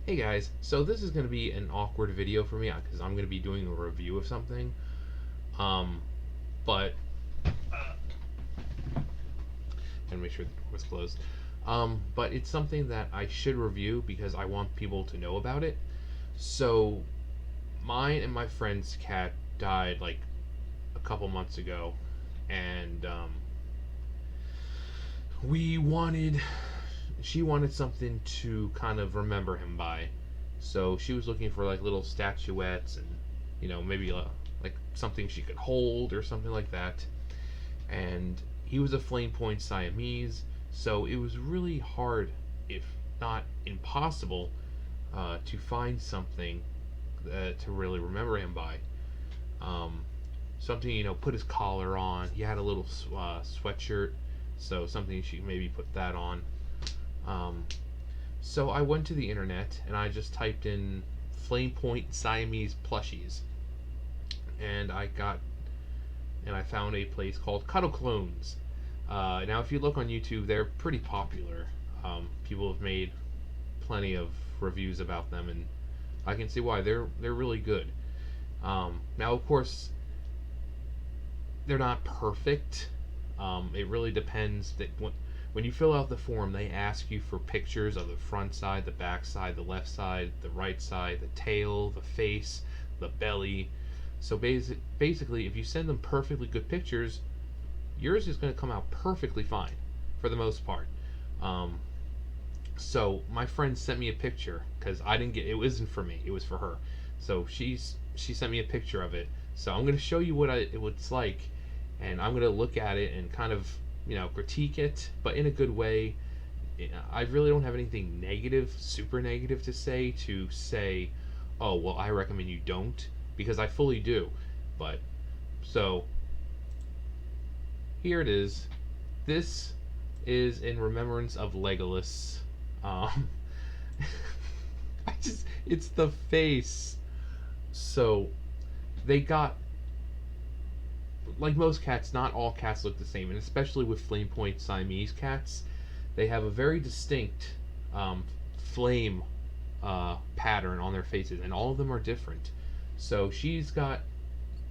Hey guys, so this is going to be an awkward video for me because I'm going to be doing a review of something. Um, but and make sure the door was closed. But it's something that I should review because I want people to know about it. So mine and my friend's cat died like a couple months ago, and we wanted she wanted something to kind of remember him by. So she was looking for like little statuettes and maybe like something she could hold or something like that. And he was a Flame-pint Siamese, so it was really hard, if not impossible, to find something to really remember him by. Um, Something put his collar on. He had a little sweatshirt, so something she could maybe put that on. Um, so I went to the internet and I just typed in Flame-pint Siamese plushies, and I found a place called Cuddle Clones. Now, if you look on YouTube, they're pretty popular. People have made plenty of reviews about them, and I can see why they're really good. Now, of course, they're not perfect. It really depends. That when you fill out the form, they ask you for pictures of the front side, the back side, the left side, the right side, the tail, the face, the belly. So basically, if you send them perfectly good pictures, yours is going to come out perfectly fine for the most part. Um, so my friend sent me a picture because I didn't get it. Wasn't for me. It was for her. So she sent me a picture of it. So I'm going to show you what it's like, and I'm going to look at it and kind of critique it, but in a good way. I really don't have anything negative, super negative to say, oh well, I recommend you don't, because I fully do. But so here it is. This is in remembrance of Legolas. Um, it's the face. So they got, like most cats, not all cats look the same, and especially with Flame-pint Siamese cats, they have a very distinct flame pattern on their faces, and all of them are different. So she's got,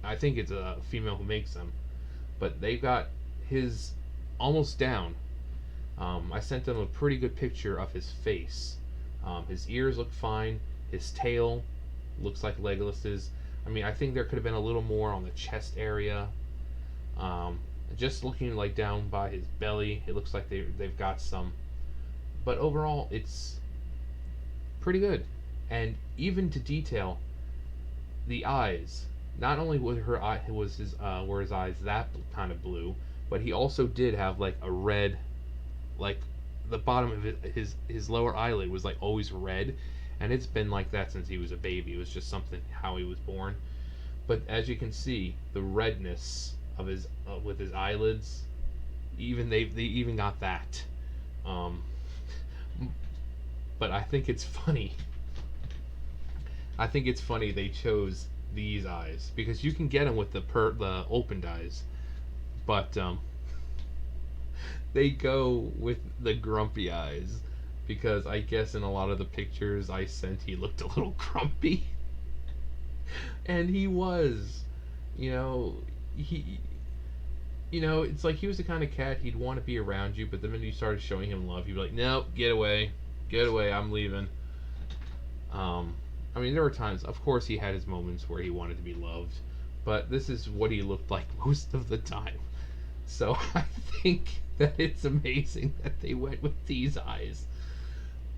I think it's a female who makes them, but they've got his almost down. I sent them a pretty good picture of his face. His ears look fine. His tail looks like Legolas's. I mean, I think there could have been a little more on the chest area. Um, just looking like down by his belly, it looks like they've got some. But overall, it's pretty good. And even to detail, the eyes. Not only were his eyes that kind of blue, but he also did have like a red, like the bottom of his lower eyelid was like always red, and it's been like that since he was a baby. It was just something how he was born. But as you can see, the redness of his with his eyelids, even they even got that. Um, but I think it's funny. I think it's funny they chose these eyes because you can get them with the opened eyes, but they go with the grumpy eyes because I guess in a lot of the pictures I sent he looked a little grumpy, and he was, you know, he. It's like he was the kind of cat he'd want to be around you, but the minute you started showing him love, he'd be like, "Nope, get away, I'm leaving." Um, I mean, there were times, of course, he had his moments where he wanted to be loved, but this is what he looked like most of the time. So I think that it's amazing that they went with these eyes.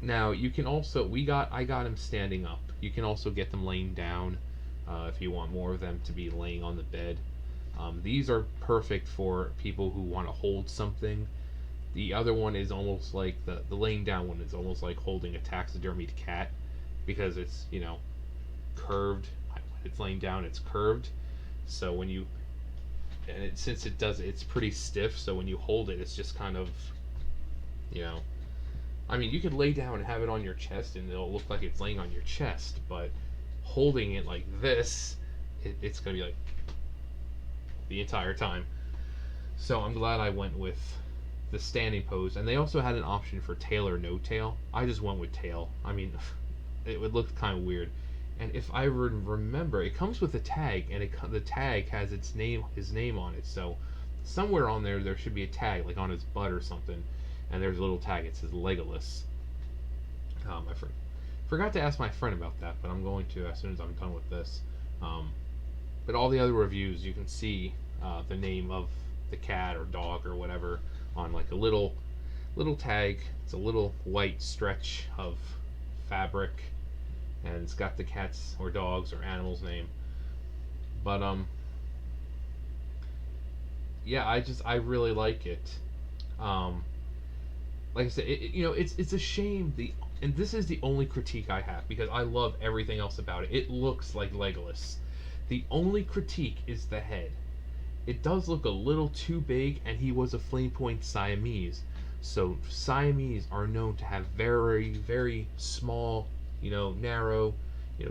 Now you can also I got him standing up. You can also get them laying down if you want more of them to be laying on the bed. These are perfect for people who want to hold something. The other one is almost like the laying down one is almost like holding a taxidermied cat because it's curved. When it's laying down, it's curved. So when you since it's pretty stiff. So when you hold it, it's just kind of you know. I mean, you could lay down and have it on your chest, and it'll look like it's laying on your chest. But holding it like this, it's gonna be like the entire time. So I'm glad I went with the standing pose, and they also had an option for tail or no tail. I just went with tail. I mean, it would look kind of weird. And if I remember, it comes with a tag, and the tag has his name on it. So somewhere on there should be a tag, like on his butt or something. And there's a little tag. It says Legolas. I forgot to ask my friend about that, but I'm going to as soon as I'm done with this. Um, but all the other reviews, you can see the name of the cat or dog or whatever on like a little tag. It's a little white stretch of fabric, and it's got the cat's or dog's or animal's name. But yeah, I really like it. Um, like I said, it's a shame and this is the only critique I have because I love everything else about it. It looks like Legolas. The only critique is the head. It does look a little too big, and he was a Flame-pint Siamese. So Siamese are known to have very, very small, narrow,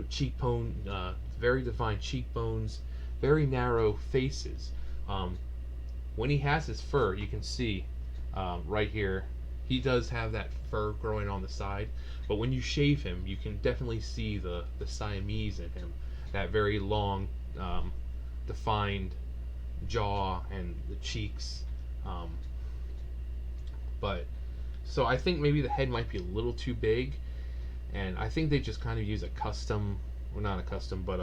cheekbone, very defined cheekbones, very narrow faces. When he has his fur, you can see right here, he does have that fur growing on the side. But when you shave him, you can definitely see the Siamese in him. That very long, defined jaw and the cheeks. But so I think maybe the head might be a little too big, and I think they just kind of use a custom, well, not a custom, but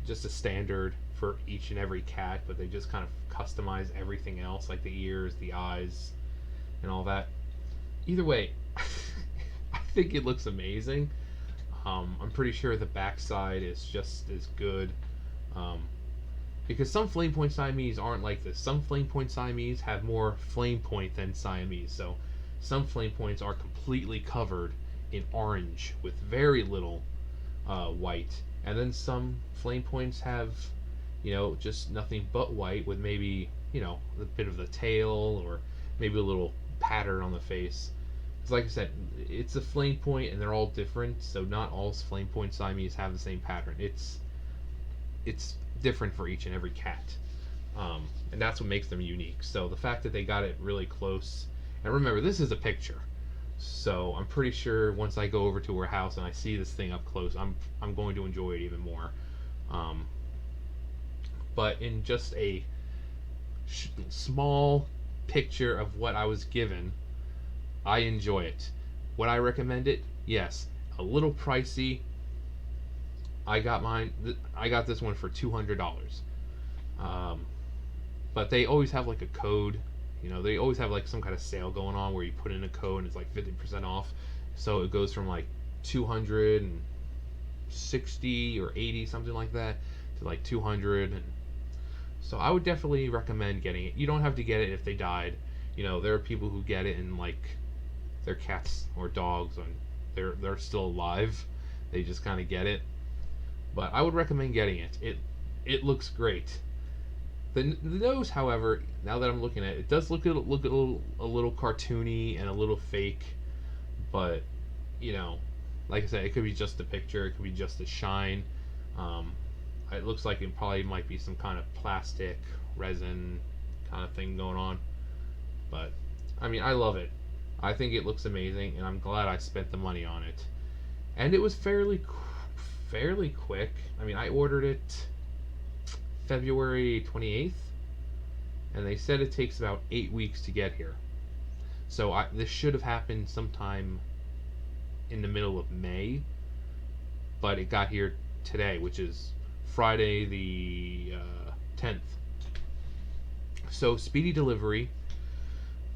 just a standard for each and every cat, but they just kind of customize everything else, like the ears, the eyes, and all that. Either way, I think it looks amazing. I'm pretty sure the backside is just as good. Because some Flame-pint Siamese aren't like this. Some Flame-pint Siamese have more Flame-pint than Siamese. So some Flame-pints are completely covered in orange with very little white. And then some Flame-pints have, just nothing but white with maybe, a bit of the tail or maybe a little pattern on the face. Because like I said, it's a Flame-pint and they're all different. So not all Flame-pint Siamese have the same pattern. It's different for each and every cat, and that's what makes them unique. So the fact that they got it really close, and remember, this is a picture, so I'm pretty sure once I go over to her house and I see this thing up close, I'm going to enjoy it even more. But in just a small picture of what I was given, I enjoy it. Would I recommend it? Yes. A little pricey. I got this one for $200. But they always have like a code. They always have like some kind of sale going on where you put in a code and it's like 50% off. So it goes from like 260 or 80, something like that, to like 200. And so I would definitely recommend getting it. You don't have to get it if they died. There are people who get it and like their cats or dogs and they're still alive. They just kind of get it. But I would recommend getting it. It looks great. The nose, however, now that I'm looking at it, it does look a little cartoony and a little fake. But like I said, it could be just a picture. It could be just a shine. It looks like it probably might be some kind of plastic, resin kind of thing going on. But I mean, I love it. I think it looks amazing, and I'm glad I spent the money on it. And it was fairly quick. I mean, I ordered it February 28th, and they said it takes about 8 weeks to get here. So this should have happened sometime in the middle of May, but it got here today, which is Friday the 10th. So speedy delivery.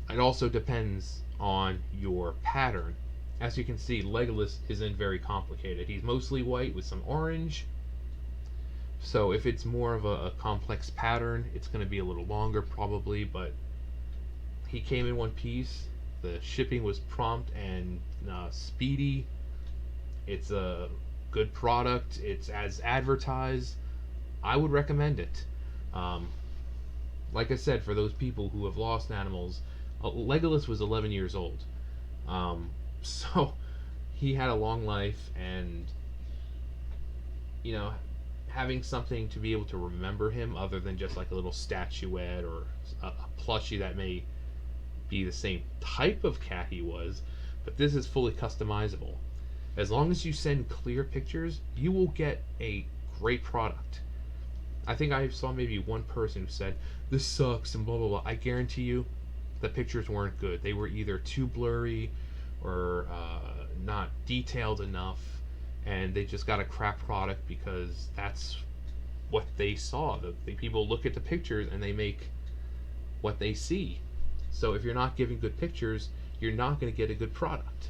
It also depends on your pattern. As you can see, Legolas isn't very complicated. He's mostly white with some orange. So if it's more of a complex pattern, it's going to be a little longer probably, but he came in one piece. The shipping was prompt and speedy. It's a good product. It's as advertised. I would recommend it. Like I said, for those people who have lost animals, Legolas was 11 years old. So he had a long life, and having something to be able to remember him other than just like a little statuette or a plushie that may be the same type of cat he was, but this is fully customizable. As long as you send clear pictures, you will get a great product. I think I saw maybe one person who said, "This sucks," and blah blah blah. I guarantee you, the pictures weren't good. They were either too blurry or not detailed enough, and they just got a crap product because that's what they saw. The people look at the pictures and they make what they see. So if you're not giving good pictures, you're not going to get a good product.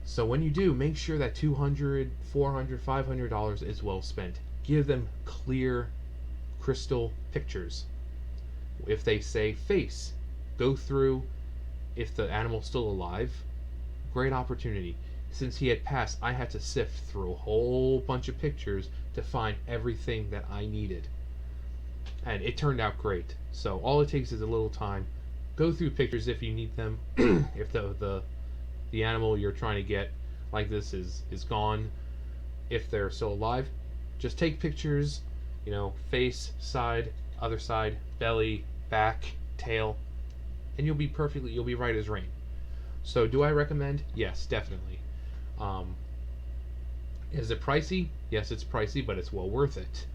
So when you do, make sure that $200, $400, $500 is well spent. Give them clear, crystal pictures. If they say face, go through. If the animal's still alive, great opportunity. Since he had passed, I had to sift through a whole bunch of pictures to find everything that I needed. And it turned out great. So all it takes is a little time. Go through pictures if you need them. If the animal you're trying to get like this is gone, if they're still alive, just take pictures, face, side, other side, belly, back, tail, and you'll be right as rain. So do I recommend? Yes, definitely. Is it pricey? Yes, it's pricey, but it's well worth it.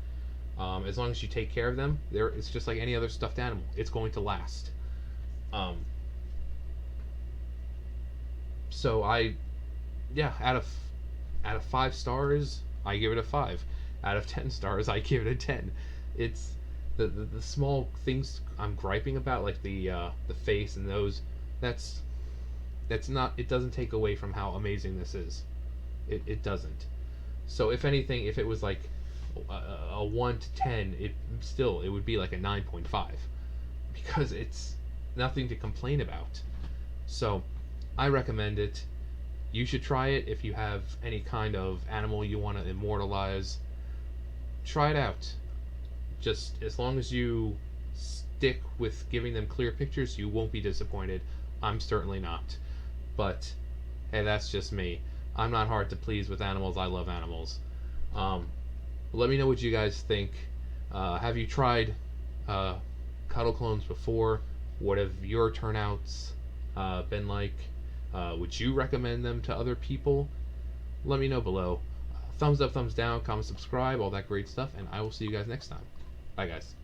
As long as you take care of them, it's just like any other stuffed animal. It's going to last. So out of 5 stars, I give it a 5. Out of 10 stars, I give it a 10. It's the small things I'm griping about, like the face and those. That's not. It doesn't take away from how amazing this is. It doesn't. So if anything, if it was like a 1 to 10, it would be like a 9.5, because it's nothing to complain about. So I recommend it. You should try it if you have any kind of animal you want to immortalize. Try it out. Just as long as you stick with giving them clear pictures, you won't be disappointed. I'm certainly not. But hey, that's just me. I'm not hard to please with animals. I love animals. Let me know what you guys think. Have you tried Cuddle Clones before? What have your turnouts been like? Would you recommend them to other people? Let me know below. Thumbs up, thumbs down, comment, subscribe, all that great stuff, and I will see you guys next time. Bye, guys.